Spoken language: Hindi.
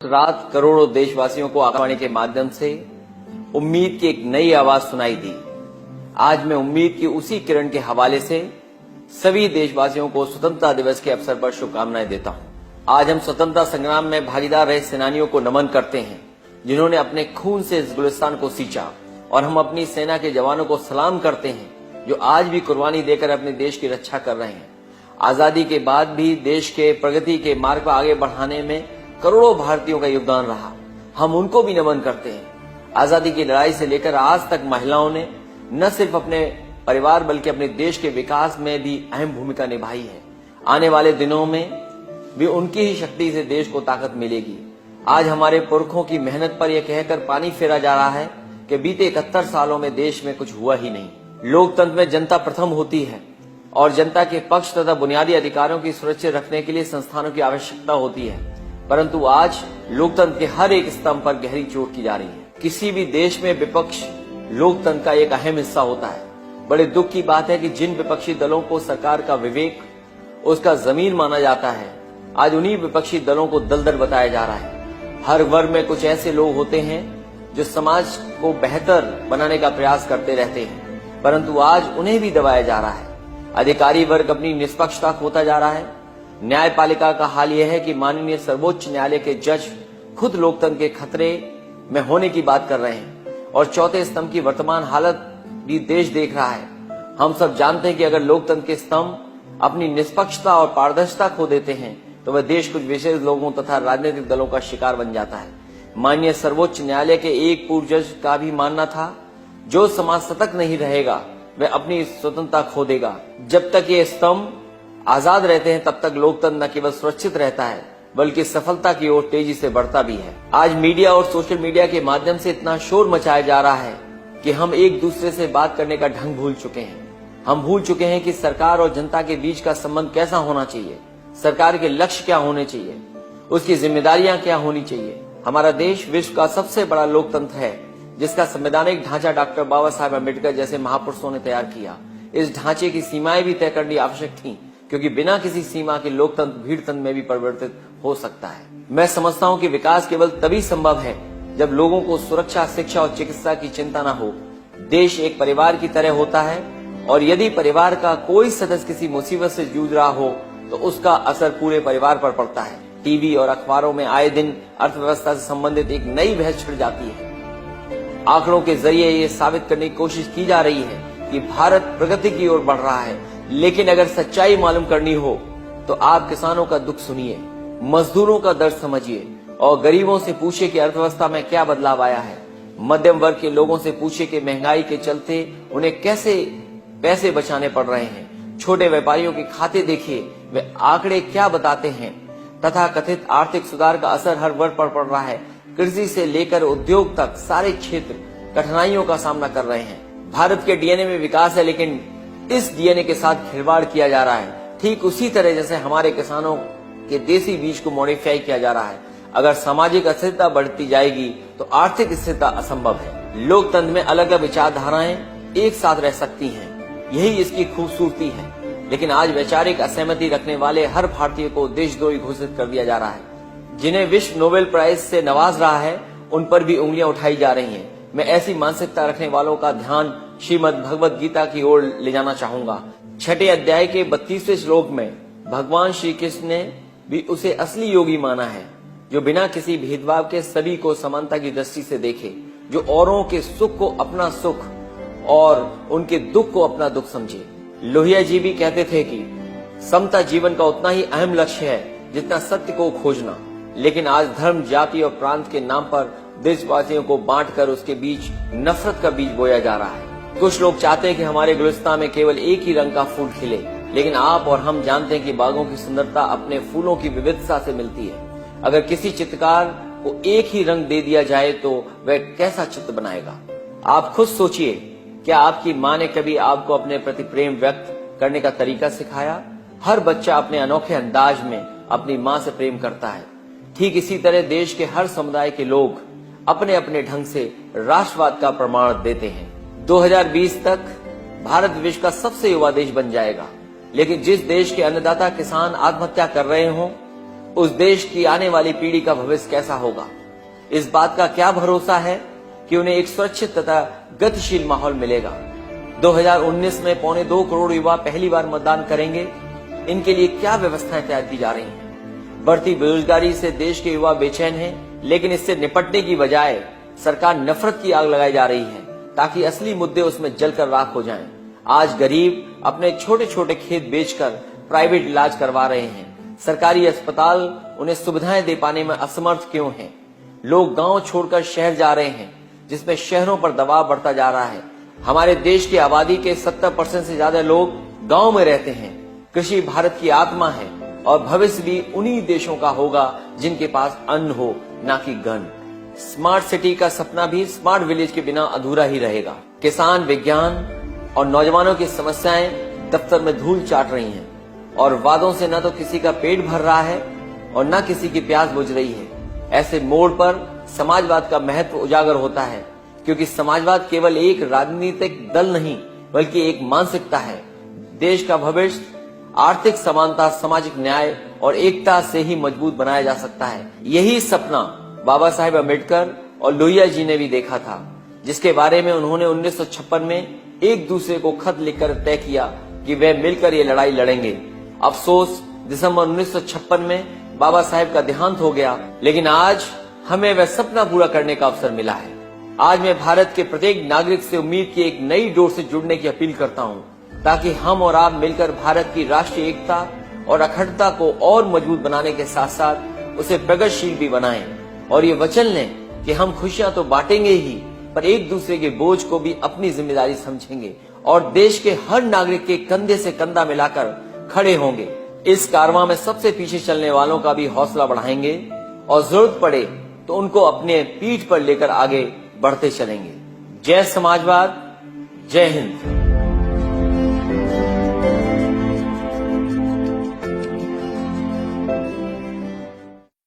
रात करोड़ों देशवासियों को आकाशवाणी के माध्यम से उम्मीद की एक नई आवाज सुनाई दी। आज मैं उम्मीद की उसी किरण के हवाले से सभी देशवासियों को स्वतंत्रता दिवस के अवसर पर शुभकामनाएं देता हूं। आज हम स्वतंत्रता संग्राम में भागीदार रहे सेनानियों को नमन करते हैं, जिन्होंने अपने खून से इस गुलिस्तान को सींचा, और हम अपनी सेना के जवानों को सलाम करते हैं, जो आज भी कुर्बानी देकर अपने देश की रक्षा कर रहे हैं। आजादी के बाद भी देश के प्रगति के मार्ग पर आगे बढ़ाने में करोड़ों भारतीयों का योगदान रहा। हम उनको भी नमन करते हैं। आजादी की लड़ाई से लेकर आज तक महिलाओं ने न सिर्फ अपने परिवार बल्कि अपने देश के विकास में भी अहम भूमिका निभाई है। आने वाले दिनों में भी उनकी ही शक्ति से देश को ताकत मिलेगी। आज हमारे पुरखों की मेहनत पर यह कहकर पानी फेरा जा रहा है कि बीते 71 सालों में देश में कुछ हुआ ही नहीं। लोकतंत्र में जनता प्रथम होती है और जनता के पक्ष तथा बुनियादी अधिकारों की सुरक्षित रखने के लिए संस्थानों की आवश्यकता होती है, परंतु आज लोकतंत्र के हर एक स्तंभ पर गहरी चोट की जा रही है। किसी भी देश में विपक्ष लोकतंत्र का एक अहम हिस्सा होता है। बड़े दुख की बात है कि जिन विपक्षी दलों को सरकार का विवेक उसका जमीन माना जाता है, आज उन्हीं विपक्षी दलों को दलदल बताया जा रहा है। हर वर्ग में कुछ ऐसे लोग होते हैं जो समाज को बेहतर बनाने का प्रयास करते रहते हैं, परंतु आज उन्हें भी दबाया जा रहा है। अधिकारी वर्ग अपनी निष्पक्षता खोता जा रहा है। न्यायपालिका का हाल यह है कि माननीय सर्वोच्च न्यायालय के जज खुद लोकतंत्र के खतरे में होने की बात कर रहे हैं, और चौथे स्तंभ की वर्तमान हालत भी देश देख रहा है। हम सब जानते हैं कि अगर लोकतंत्र के स्तंभ अपनी निष्पक्षता और पारदर्शिता खो देते हैं तो वह देश कुछ विशेष लोगों तथा राजनीतिक दलों का शिकार बन जाता है। माननीय सर्वोच्च न्यायालय के एक पूर्व जज का भी मानना था, जो समाज सतर्क नहीं रहेगा वह अपनी स्वतंत्रता खो देगा। जब तक ये स्तंभ आजाद रहते हैं तब तक लोकतंत्र न केवल सुरक्षित रहता है बल्कि सफलता की ओर तेजी से बढ़ता भी है। आज मीडिया और सोशल मीडिया के माध्यम से इतना शोर मचाया जा रहा है कि हम एक दूसरे से बात करने का ढंग भूल चुके हैं। हम भूल चुके हैं कि सरकार और जनता के बीच का संबंध कैसा होना चाहिए, सरकार के लक्ष्य क्या होने चाहिए, उसकी जिम्मेदारियां क्या होनी चाहिए। हमारा देश विश्व का सबसे बड़ा लोकतंत्र है, जिसका संवैधानिक ढांचा डॉक्टर बाबा साहेब अम्बेडकर जैसे महापुरुषों ने तैयार किया। इस ढांचे की सीमाएं भी तय करनी आवश्यक थी, क्योंकि बिना किसी सीमा के लोकतंत्र भीड़तंत्र में भी परिवर्तित हो सकता है। मैं समझता हूं कि विकास केवल तभी संभव है जब लोगों को सुरक्षा, शिक्षा और चिकित्सा की चिंता न हो। देश एक परिवार की तरह होता है, और यदि परिवार का कोई सदस्य किसी मुसीबत से जूझ रहा हो तो उसका असर पूरे परिवार पर पड़ता है। टीवी और अखबारों में आए दिन अर्थव्यवस्था से संबंधित एक नई बहस छिड़ जाती है। आंकड़ों के जरिए ये साबित करने की कोशिश की जा रही है कि भारत प्रगति की ओर बढ़ रहा है, लेकिन अगर सच्चाई मालूम करनी हो तो आप किसानों का दुख सुनिए, मजदूरों का दर्द समझिए और गरीबों से पूछिए कि अर्थव्यवस्था में क्या बदलाव आया है। मध्यम वर्ग के लोगों से पूछिए कि महंगाई के चलते उन्हें कैसे पैसे बचाने पड़ रहे हैं। छोटे व्यापारियों के खाते देखिए, वे आंकड़े क्या बताते हैं, तथा कथित आर्थिक सुधार का असर हर वर्ग पर पड़ रहा है। कृषि से लेकर उद्योग तक सारे क्षेत्र कठिनाइयों का सामना कर रहे हैं। भारत के डीएनए में विकास है, लेकिन इस डीएनए के साथ खिलवाड़ किया जा रहा है, ठीक उसी तरह जैसे हमारे किसानों के देसी बीज को मॉडिफाई किया जा रहा है। अगर सामाजिक अस्थिरता बढ़ती जाएगी तो आर्थिक स्थिरता असंभव है। लोकतंत्र में अलग अलग विचारधाराएं एक साथ रह सकती हैं, यही इसकी खूबसूरती है, लेकिन आज वैचारिक असहमति रखने वाले हर भारतीय को देशद्रोही घोषित कर दिया जा रहा है। जिन्हें विश्व नोबेल प्राइज से नवाज रहा है, उन पर भी उंगलियां उठाई जा रही हैं। मैं ऐसी मानसिकता रखने वालों का ध्यान श्रीमद् भगवद गीता की ओर ले जाना चाहूंगा। 6 अध्याय के 32वें श्लोक में भगवान श्री कृष्ण ने भी उसे असली योगी माना है, जो बिना किसी भेदभाव के सभी को समानता की दृष्टि से देखे, जो औरों के सुख को अपना सुख और उनके दुख को अपना दुख समझे। लोहिया जी भी कहते थे कि समता जीवन का उतना ही अहम लक्ष्य है जितना सत्य को खोजना, लेकिन आज धर्म, जाति और प्रांत के नाम पर देशवासियों को बांटकर उसके बीच नफरत का बीज बोया जा रहा है। कुछ लोग चाहते हैं कि हमारे गुलिस्तान में केवल एक ही रंग का फूल खिले, लेकिन आप और हम जानते हैं कि बागों की सुंदरता अपने फूलों की विविधता से मिलती है। अगर किसी चित्रकार को एक ही रंग दे दिया जाए तो वह कैसा चित्र बनाएगा? आप खुद सोचिए, क्या आपकी माँ ने कभी आपको अपने प्रति प्रेम व्यक्त करने का तरीका सिखाया? हर बच्चा अपने अनोखे अंदाज में अपनी माँ से प्रेम करता है। ठीक इसी तरह देश के हर समुदाय के लोग अपने अपने ढंग से राष्ट्रवाद का प्रमाण देते हैं। 2020 तक भारत विश्व का सबसे युवा देश बन जाएगा, लेकिन जिस देश के अन्नदाता किसान आत्महत्या कर रहे हों, उस देश की आने वाली पीढ़ी का भविष्य कैसा होगा? इस बात का क्या भरोसा है कि उन्हें एक सुरक्षित तथा गतिशील माहौल मिलेगा? 2019 में 1.25 करोड़ युवा पहली बार मतदान करेंगे। इनके लिए क्या व्यवस्थाएं तैयार की जा रही हैं? बढ़ती बेरोजगारी से देश के युवा बेचैन हैं, लेकिन इससे निपटने की बजाय सरकार नफरत की आग लगाई जा रही है ताकि असली मुद्दे उसमें जलकर राख हो जाएं। आज गरीब अपने छोटे छोटे खेत बेचकर प्राइवेट इलाज करवा रहे हैं। सरकारी अस्पताल उन्हें सुविधाएं दे पाने में असमर्थ क्यों हैं? लोग गांव छोड़कर शहर जा रहे हैं, जिसमें शहरों पर दबाव बढ़ता जा रहा है। हमारे देश की आबादी के 70% से ज्यादा लोग गांव में रहते हैं। कृषि भारत की आत्मा है और भविष्य भी उन्हीं देशों का होगा जिनके पास अन्न हो, ना कि गन। स्मार्ट सिटी का सपना भी स्मार्ट विलेज के बिना अधूरा ही रहेगा। किसान, विज्ञान और नौजवानों की समस्याएं दफ्तर में धूल चाट रही हैं और वादों से न तो किसी का पेट भर रहा है और न किसी की प्यास बुझ रही है। ऐसे मोड़ पर समाजवाद का महत्व उजागर होता है, क्योंकि समाजवाद केवल एक राजनीतिक दल नहीं बल्कि एक मानसिकता है। देश का भविष्य आर्थिक समानता, सामाजिक न्याय और एकता से ही मजबूत बनाया जा सकता है। यही सपना बाबा साहेब अम्बेडकर और लोहिया जी ने भी देखा था, जिसके बारे में उन्होंने 1956 में एक दूसरे को खत लिखकर तय किया कि वे मिलकर ये लड़ाई लड़ेंगे। अफसोस, दिसंबर 1956 में बाबा साहेब का देहांत हो गया, लेकिन आज हमें वह सपना पूरा करने का अवसर मिला है। आज मैं भारत के प्रत्येक नागरिक से उम्मीद की एक नई डोर से जुड़ने की अपील करता हूं, ताकि हम और आप मिलकर भारत की राष्ट्रीय एकता और अखंडता को और मजबूत बनाने के साथ साथ उसे प्रगतिशील भी बनाएं और ये वचन लें कि हम खुशियां तो बांटेंगे ही, पर एक दूसरे के बोझ को भी अपनी जिम्मेदारी समझेंगे और देश के हर नागरिक के कंधे से कंधा मिलाकर खड़े होंगे। इस कारवां में सबसे पीछे चलने वालों का भी हौसला बढ़ाएंगे और जरूरत पड़े तो उनको अपने पीठ पर लेकर आगे बढ़ते चलेंगे। जय समाजवाद, जय हिंद।